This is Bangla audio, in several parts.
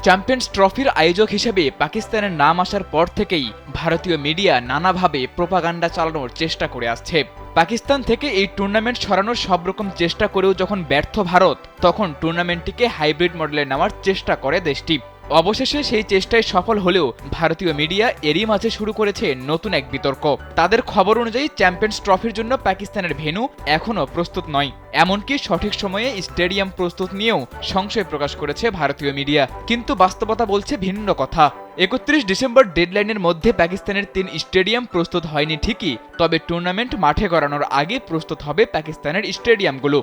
চ্যাম্পিয়ন্স ট্রফির আয়োজক হিসেবে পাকিস্তানের নাম আসার পর থেকেই ভারতীয় মিডিয়া নানাভাবে প্রোপাগান্ডা চালানোর চেষ্টা করে আসছে। পাকিস্তান থেকে এই টুর্নামেন্ট সরানোর সব রকম চেষ্টা করেও যখন ব্যর্থ ভারত, তখন টুর্নামেন্টটিকে হাইব্রিড মডেলে নেওয়ার চেষ্টা করে দেশটি। অবশেষে সেই চেষ্টায় সফল হলেও ভারতীয় মিডিয়া এরই মাঝে শুরু করেছে নতুন এক বিতর্ক। তাদের খবর অনুযায়ী চ্যাম্পিয়ন্স ট্রফির জন্য পাকিস্তানের ভেন্যু এখনও প্রস্তুত নয়, এমনকি সঠিক সময়ে স্টেডিয়াম প্রস্তুত নিয়েও সংশয় প্রকাশ করেছে ভারতীয় মিডিয়া। কিন্তু বাস্তবতা বলছে ভিন্ন কথা। ৩১ ডিসেম্বর ডেডলাইনের মধ্যে পাকিস্তানের ৩ স্টেডিয়াম প্রস্তুত হয়নি ঠিকই, তবে টুর্নামেন্ট মাঠে গড়ানোর আগে প্রস্তুত হবে পাকিস্তানের স্টেডিয়ামগুলো।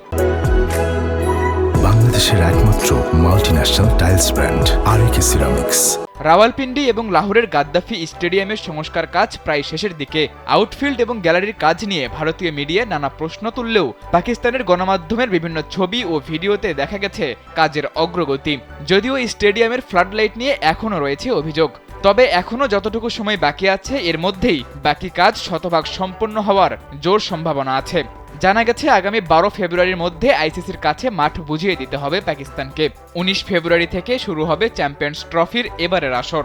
বাংলাদেশের একমাত্র multinational tiles brand RAK ceramics. Rawalpindi এবং লাহোরের গাদ্দাফি স্টেডিয়ামের সংস্কার কাজ প্রায় শেষের দিকে। আউটফিল্ড এবং গ্যালারির কাজ নিয়ে ভারতীয় মিডিয়া নানা প্রশ্ন তুললেও পাকিস্তানের গণমাধ্যমের বিভিন্ন ছবি ও ভিডিওতে দেখা গেছে কাজের অগ্রগতি। যদিও স্টেডিয়ামের ফ্লাডলাইট নিয়ে এখনও রয়েছে অভিযোগ, তবে এখনও যতটুকু সময় বাকি আছে এর মধ্যেই বাকি কাজ শতভাগ সম্পন্ন হওয়ার জোর সম্ভাবনা আছে। জানা গেছে আগামী ১২ ফেব্রুয়ারির মধ্যে আইসিসির কাছে মাঠ বুঝিয়ে দিতে হবে পাকিস্তানকে। ১৯ ফেব্রুয়ারি থেকে শুরু হবে চ্যাম্পিয়ন্স ট্রফির এবারের আসর।